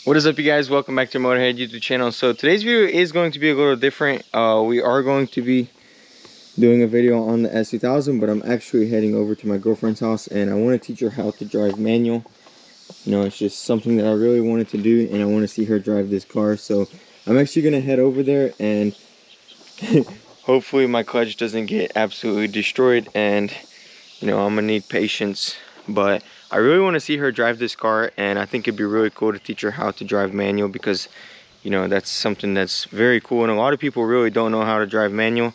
What is up, you guys? Welcome back to Motorhead YouTube channel. So today's video is going to be a little different. We are going to be doing a video on the S2000, but I'm actually heading over to my girlfriend's house and I want to teach her how to drive manual. You know, it's just something that I really wanted to do and I want to see her drive this car. So I'm actually going to head over there and hopefully my clutch doesn't get absolutely destroyed, and you know, I'm gonna need patience. But I really want to see her drive this car, and I think it'd be really cool to teach her how to drive manual, because you know, that's something that's very cool and a lot of people really don't know how to drive manual,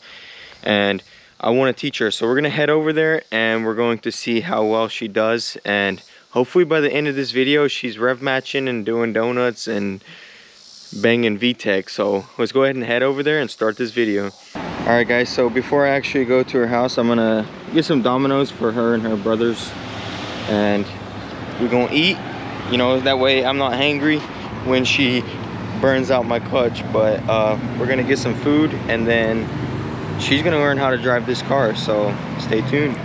and I want to teach her. So we're gonna head over there and we're going to see how well she does, and hopefully by the end of this video she's rev matching and doing donuts and banging VTEC. So let's go ahead and head over there and start this video. Alright guys, so before I actually go to her house, I'm gonna get some Domino's for her and her brothers, and we're gonna eat, you know, that way I'm not hangry when she burns out my clutch. But we're gonna get some food and then she's gonna learn how to drive this car, so stay tuned.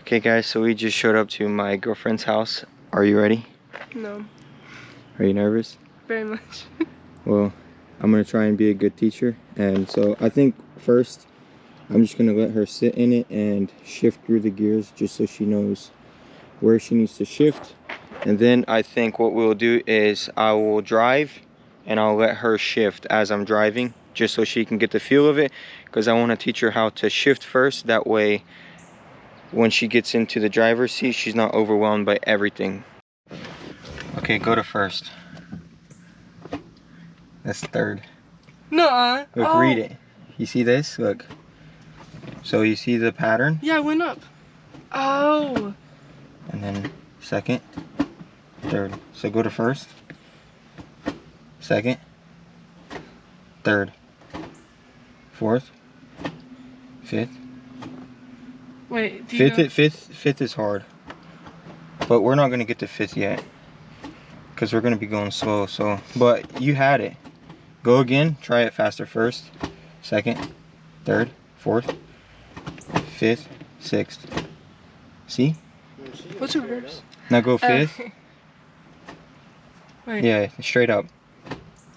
Okay guys, so we just showed up to my girlfriend's house. Are you ready? No. Are you nervous? Very much. Well, I'm gonna try and be a good teacher, and so I think first I'm just gonna let her sit in it and shift through the gears just so she knows where she needs to shift. And then I think what we'll do is I will drive and I'll let her shift as I'm driving, just so she can get the feel of it, because I want to teach her how to shift first. That way when she gets into the driver's seat, she's not overwhelmed by everything. Okay, go to first. That's third. Nuh-uh. Look, oh. Read it. You see this? Look. So you see the pattern? Yeah, I went up. Oh. And then second, third. So go to first, second, third, fourth, fifth. Wait, do you know? Fifth is hard. But we're not gonna get to fifth yet, because we're gonna be going slow. So, but you had it. Go again. Try it faster. First, second, third, fourth, fifth, sixth. See? What's reverse? Now go fifth. Wait. Yeah, straight up.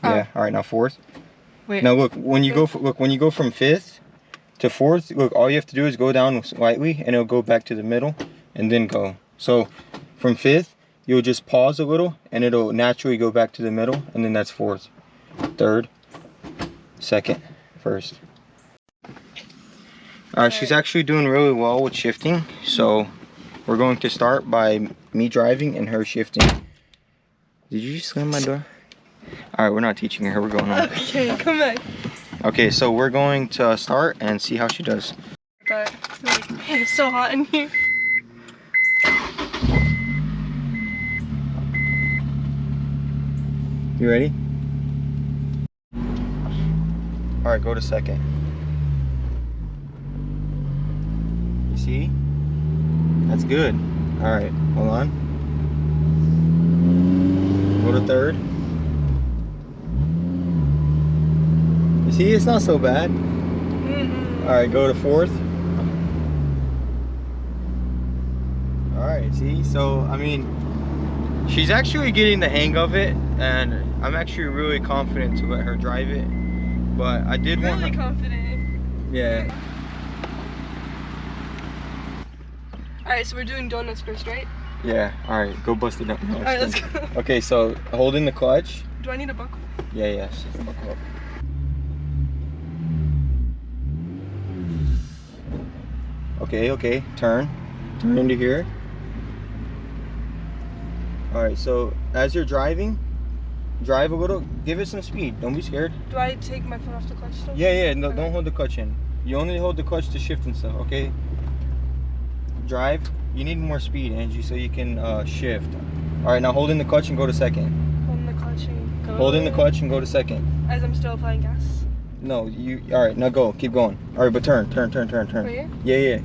Yeah. All right. Now fourth. Wait. Now look, when you go when you go from fifth to fourth, look, all you have to do is go down slightly, and it'll go back to the middle, and then go. So from fifth, you'll just pause a little, and it'll naturally go back to the middle, and then that's fourth, third, second, first. She's actually doing really well with shifting, so we're going to start by me driving and her shifting. Did you just slam my door? Alright, we're not teaching her, we're going on. Okay, come back. Okay, so we're going to start and see how she does. But, like, man, it's so hot in here. You ready? Alright, go to second. You see? That's good. Alright, hold on. Go to third. You see, it's not so bad. Alright, go to fourth. Alright, see? So, I mean, she's actually getting the hang of it, and I'm actually really confident to let her drive it. But I did want her... Really confident. Yeah. Alright, so we're doing donuts first, right? Yeah, alright, go bust it up. No, Alright, let's go. Okay, so hold in the clutch. Do I need a buckle? Yeah, yes. Buckle up. Okay, turn into here. Alright, so as you're driving, drive a little, give it some speed, don't be scared. Do I take my foot off the clutch still? Yeah, no, don't hold the clutch in. You only hold the clutch to shift and stuff, okay? Drive, you need more speed, Angie, so you can shift. Alright, now hold in the clutch and go to second. Hold in the clutch and go. Hold in the clutch and go to second. As I'm still applying gas? No, alright, now go, keep going. Alright, but turn. Right here? Yeah.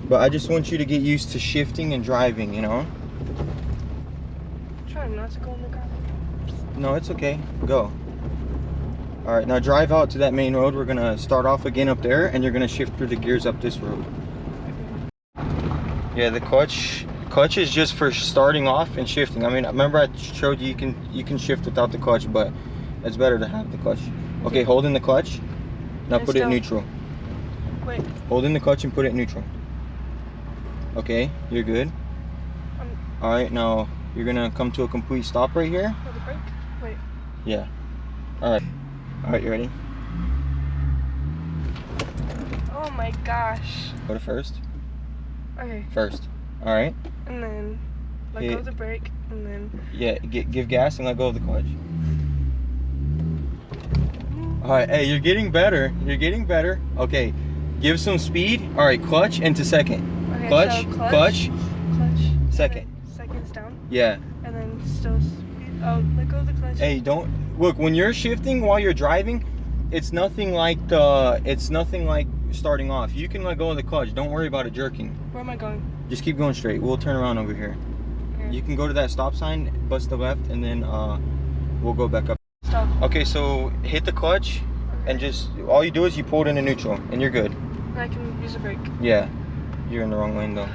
But I just want you to get used to shifting and driving, you know? I'm trying not to go in the gravel. No, it's okay. Go. All right, now drive out to that main road. We're gonna start off again up there, and you're gonna shift through the gears up this road. Yeah, the clutch is just for starting off and shifting. I mean, remember I showed you you can shift without the clutch, but it's better to have the clutch. Okay, hold in the clutch. Now put it in neutral. Wait. Hold in the clutch and put it in neutral. Okay, you're good. All right, now you're gonna come to a complete stop right here. For the brake? Wait. Yeah. All right. All right, you ready? Oh my gosh. Go to first. Okay. First. All right. And then let go of the brake, and then. Yeah, give gas and let go of the clutch. All right, hey, you're getting better. You're getting better. Okay, give some speed. All right, clutch into second. Okay, clutch, so clutch, second. Second's down. Yeah. And then still speed. Oh, let go of the clutch. Hey, don't look when you're shifting while you're driving. It's nothing like starting off. You can let go of the clutch. Don't worry about it jerking. Where am I going? Just keep going straight. We'll turn around over here. Okay. You can go to that stop sign, bust the left, and then we'll go back up. Stop. Okay, so hit the clutch, and just all you do is you pull it into neutral, and you're good. And I can use a brake. Yeah, you're in the wrong lane though.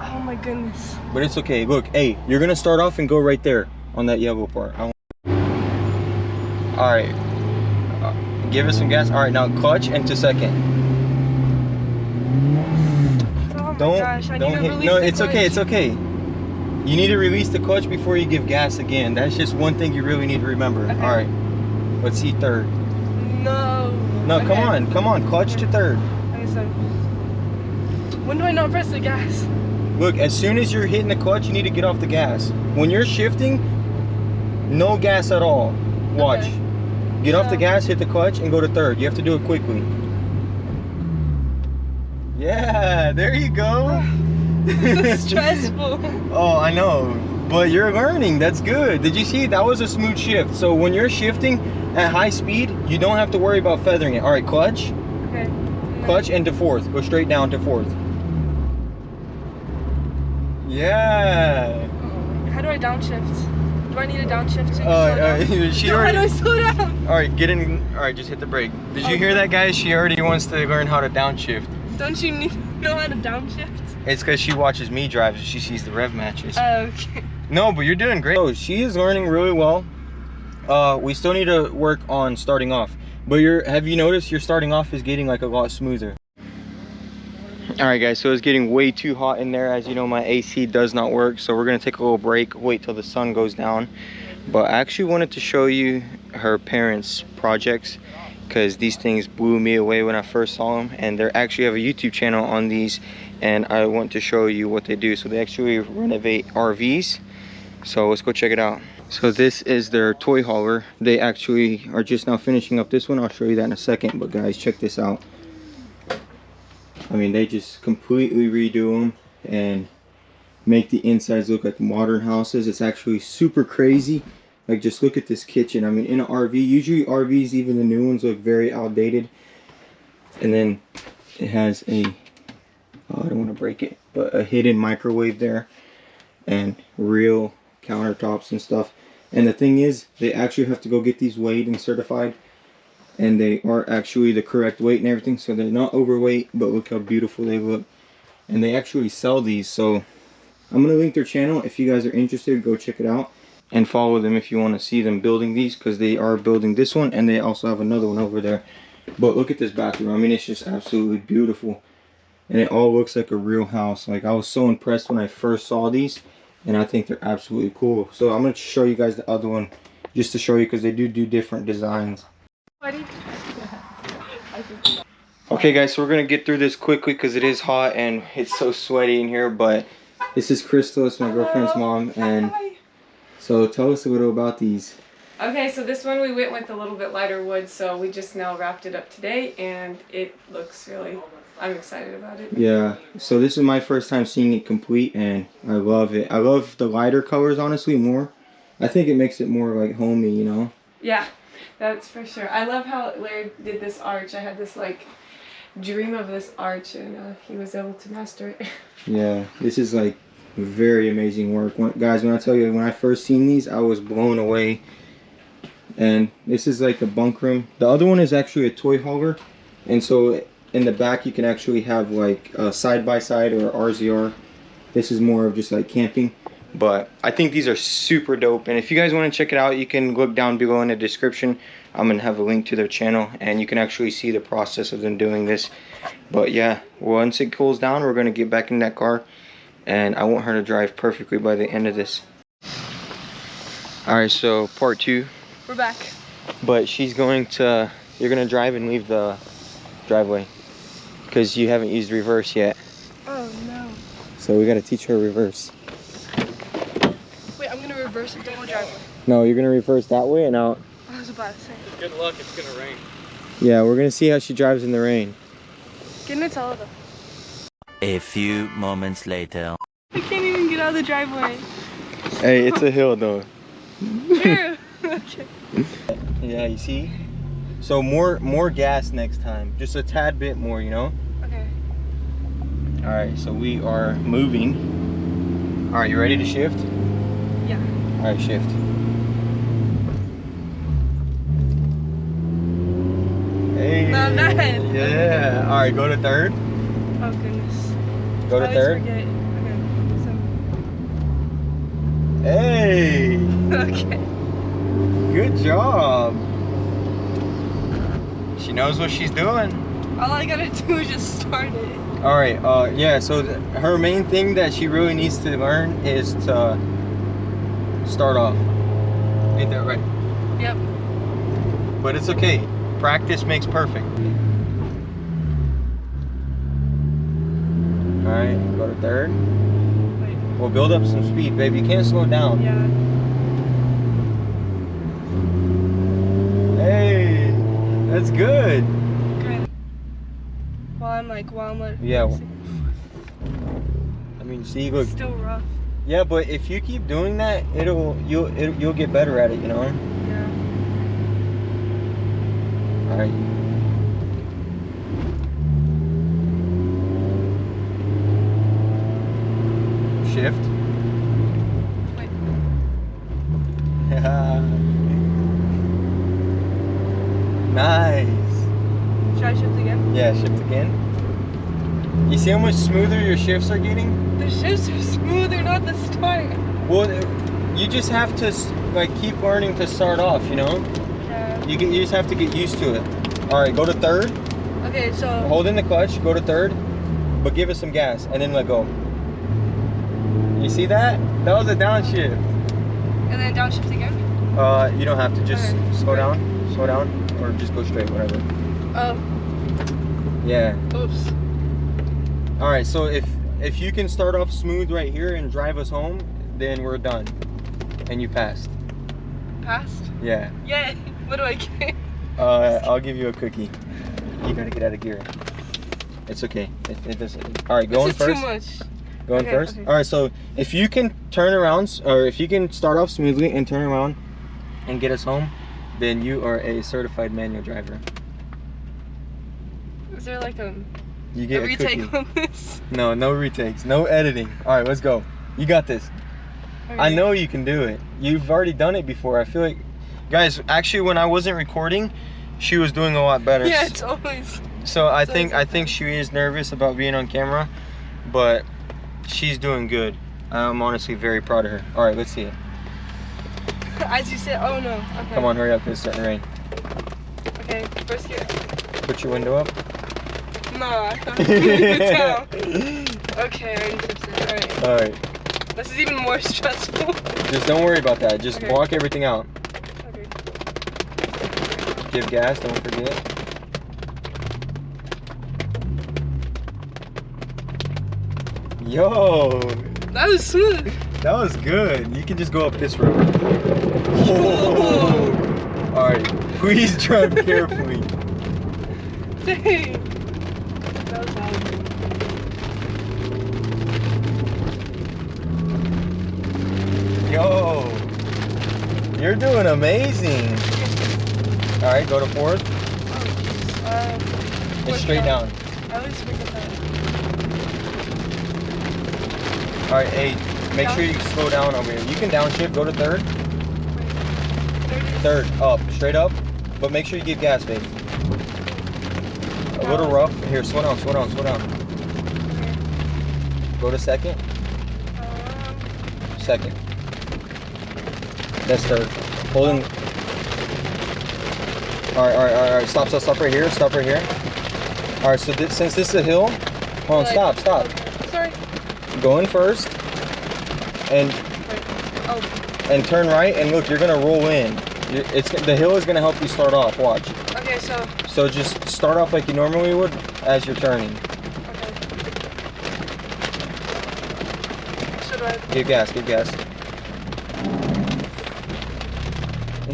Oh my goodness. But it's okay. Look, hey, you're gonna start off and go right there on that yellow part. All right, give it some gas. All right, now clutch into second. Oh my Don't gosh, I don't need to hit. release No, the it's clutch. okay. It's okay. You need to release the clutch before you give gas again. That's just one thing you really need to remember. Okay. All right, let's see third. No. No, Okay. come on, clutch to third. Okay, so when do I not press the gas? Look, as soon as you're hitting the clutch, you need to get off the gas. When you're shifting, no gas at all. Watch. Okay. Get off the gas, hit the clutch, and go to third. You have to do it quickly. Yeah, there you go. This is stressful. Oh, I know. But you're learning. That's good. Did you see? That was a smooth shift. So when you're shifting at high speed, you don't have to worry about feathering it. All right, clutch. Okay. Clutch into fourth. Go straight down to fourth. Yeah. How do I downshift? Do I need a downshift to slow down? She No, how do I already. slow down? All right, get in. All right, just hit the brake. Did you hear that, guys? She already wants to learn how to downshift. Don't you know how to downshift? It's because she watches me drive and she sees the rev matches. Okay. No, but you're doing great. Oh, she is learning really well. We still need to work on starting off. But have you noticed your starting off is getting like a lot smoother? All right, guys, so it's getting way too hot in there. As you know, my AC does not work, so we're gonna take a little break, wait till the sun goes down. But I actually wanted to show you her parents' projects, because these things blew me away when I first saw them, and they actually have a YouTube channel on these, and I want to show you what they do. So they actually renovate RVs, so let's go check it out. So this is their toy hauler. They actually are just now finishing up this one. I'll show you that in a second, but guys, check this out. I mean, they just completely redo them and make the insides look like modern houses. It's actually super crazy. Like, just look at this kitchen. I mean, in an RV, usually RVs, even the new ones, look very outdated. And then it has a, oh, I don't want to break it, but a hidden microwave there and real countertops and stuff. And the thing is, they actually have to go get these weighed and certified, and they are actually the correct weight and everything, so they're not overweight, but look how beautiful they look. And they actually sell these, so I'm going to link their channel. If you guys are interested, go check it out and follow them if you want to see them building these, because they are building this one and they also have another one over there. But look at this bathroom. I mean, it's just absolutely beautiful, and it all looks like a real house. Like, I was so impressed when I first saw these, and I think they're absolutely cool. So I'm going to show you guys the other one just to show you, because they do different designs. Okay guys, so we're gonna get through this quickly because it is hot and it's so sweaty in here. But this is Crystal, it's my girlfriend's mom, and so tell us a little about these. Okay, so this one we went with a little bit lighter wood, so we just now wrapped it up today, and it looks really, I'm excited about it. Yeah, so this is my first time seeing it complete, and I love it. I love the lighter colors, honestly, more. I think it makes it more like homey, you know? Yeah, that's for sure. I love how Larry did this arch. I had this like dream of this arch, and he was able to master it. Yeah, this is like very amazing work. Guys, when I tell you, when I first seen these, I was blown away. And this is like a bunk room. The other one is actually a toy hauler, and so in the back you can actually have like a side-by-side or RZR. This is more of just like camping. But I think these are super dope, and if you guys want to check it out, you can look down below in the description. I'm gonna have a link to their channel, and you can actually see the process of them doing this. But yeah, once it cools down, we're gonna get back in that car, and I want her to drive perfectly by the end of this. All right, so part 2. We're back. But she's going to, you're gonna drive and leave the driveway because you haven't used reverse yet. Oh no. So we gotta teach her reverse. Wait, I'm gonna reverse into the driveway. No, you're gonna reverse that way and out. I was about to say. Good luck, it's gonna rain. Yeah, we're gonna see how she drives in the rain. Get in the tell though. A few moments later. I can't even get out of the driveway. Hey, it's a hill though. Here. Okay. Yeah, you see? So more gas next time. Just a tad bit more, you know? Okay. Alright, so we are moving. Alright, you ready to shift? Yeah. Alright, shift. Hey. Not bad. Yeah. Alright, go to third. Oh goodness. Go to I always third. forget. Hey. Okay. Good job. She knows what she's doing. All I gotta do is just start it. All right. Yeah. So her main thing that she really needs to learn is to start off. Ain't that right? Yep. But it's okay. Practice makes perfect. All right. Go to third. Wait. We'll build up some speed, baby. You can't slow down. Yeah. Hey, that's good. Good. While I'm like, Yeah. I mean, see, look. Still rough. Yeah, but if you keep doing that, you'll get better at it, you know. Yeah. All right. Shift. Wait. Nice. Should I shift again? Yeah, shift again. You see how much smoother your shifts are getting? The shifts are smoother, not the start. Well, you just have to like keep learning to start off, you know. Yeah. You just have to get used to it. All right, go to third. Okay, so. Hold in the clutch. Go to third, but give it some gas and then let go. You see that? That was a downshift. And then downshift again? You don't have to. Just Okay. slow down, or just go straight, whatever. Oh. Yeah. Oops. All right. So if you can start off smooth right here and drive us home, then we're done, and you passed. Passed? Yeah. Yay. What do I get? I'll give you a cookie. You gotta get out of gear. It's okay. It doesn't. All right, going This is first. too much. Going Okay, first? okay. All right, so if you can turn around, or if you can start off smoothly and turn around and get us home, then you are a certified manual driver. Is there like a You get a retake cookie. on this? No retakes, no editing. All right, let's go. You got this. I know you can do it. You've already done it before. I feel like, guys, actually when I wasn't recording, she was doing a lot better. Yeah, it's always. So I it's think always she is nervous about being on camera, but she's doing good. I'm honestly very proud of her. All right, let's see it. As you said, oh no. Okay. Come on, hurry up, 'cause it's starting to rain. Okay, first gear. Put your window up. No, I thought you tell. Okay, I already fixed it. Alright. All right, This is even more stressful. just don't worry about that. Just Okay. walk everything out. Okay. Give gas, don't forget. Yo, That was smooth. that was good. You can just go up this road. Oh. All right, please drive carefully. Dang. That was loud. Yo, you're doing amazing. All right, go to fourth. It's straight down. I always forget that. All right, hey, make sure you slow down over here. You can downshift, go to third. Wait. Third Third, up, straight up. But make sure you give gas, babe. A little rough. Here, slow down, slow down, slow down. Go to second. Second. That's third. Holding. Alright. Stop right here. Stop right here. Alright, so since this is a hill, hold on, stop. Sorry. Go in first. And turn right, and look, you're gonna roll in. The hill is gonna help you start off. Watch. Okay, So just start off like you normally would as you're turning. Okay. So do I? Give gas.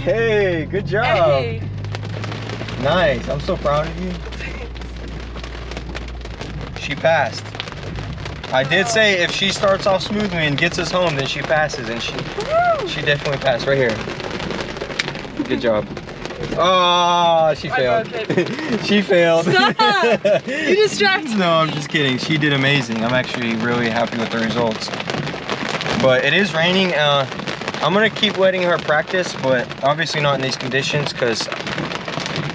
Hey, good job. Hey. Nice. I'm so proud of you. She passed. I did say if she starts off smoothly and gets us home, then she passes, and she definitely passed right here. Good job. Oh, she failed. She failed. Stop! You distracted. No, I'm just kidding. She did amazing. I'm actually really happy with the results. But it is raining. I'm gonna keep letting her practice, but obviously not in these conditions because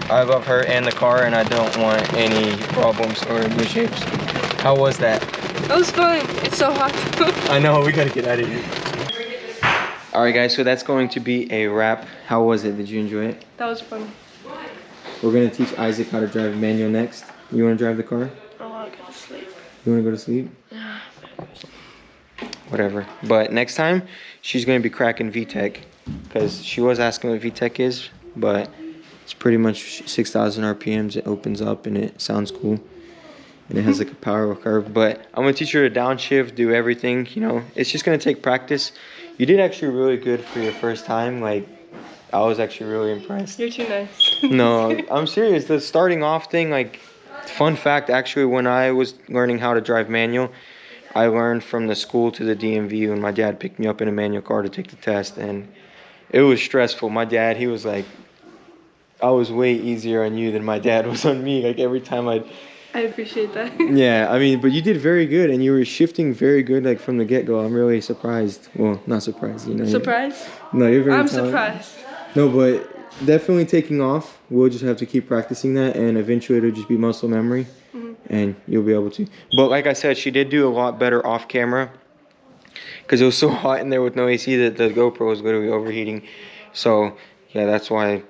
I love her and the car, and I don't want any problems or mishaps. How was that? That was fun. It's so hot. I know, we gotta get out of here. Alright guys, so that's going to be a wrap. How was it? Did you enjoy it? That was fun. We're gonna teach Isaac how to drive manual next. You wanna drive the car? I want to go to sleep. You wanna go to sleep? Yeah. Whatever. But next time, she's gonna be cracking VTEC. Because she was asking what VTEC is, but it's pretty much 6,000 RPMs. It opens up and it sounds cool. And it has like a power curve. But I'm gonna teach her to downshift, do everything, you know. It's just gonna take practice. You did actually really good for your first time. Like, I was actually really impressed. You're too nice. No, I'm serious. The starting off thing, like, fun fact, actually, when I was learning how to drive manual, I learned from the school to the DMV when my dad picked me up in a manual car to take the test. And it was stressful. My dad, he was like, I was way easier on you than my dad was on me. Like, every time I appreciate that. Yeah, I mean, but you did very good, and you were shifting very good, like, from the get-go. I'm really surprised. Well, not surprised, you know. Surprised? No, you're very I'm talented. surprised. No, but definitely taking off. We'll just have to keep practicing that, and eventually it'll just be muscle memory, and you'll be able to. But like I said, she did do a lot better off camera, because it was so hot in there with no AC that the GoPro was literally overheating. So, yeah, that's why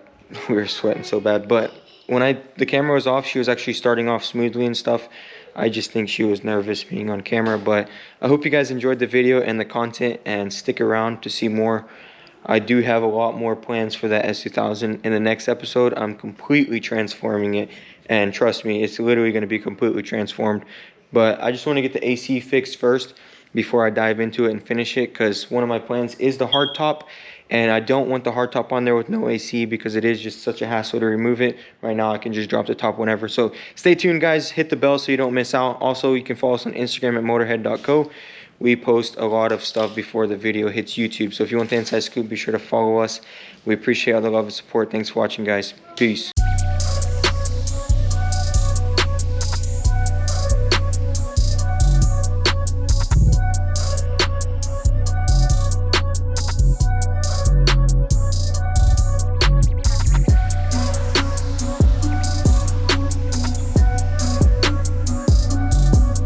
we were sweating so bad. But when the camera was off, she was actually starting off smoothly and stuff. I just think she was nervous being on camera. But I hope you guys enjoyed the video and the content, and stick around to see more. I do have a lot more plans for that S2000. In the next episode, I'm completely transforming it. And trust me, it's literally going to be completely transformed. But I just want to get the AC fixed first before I dive into it and finish it. Because one of my plans is the hardtop. And I don't want the hardtop on there with no AC because it is just such a hassle to remove it. Right now, I can just drop the top whenever. So stay tuned, guys. Hit the bell so you don't miss out. Also, you can follow us on Instagram at motorhead.co. We post a lot of stuff before the video hits YouTube. So if you want the inside scoop, be sure to follow us. We appreciate all the love and support. Thanks for watching, guys. Peace.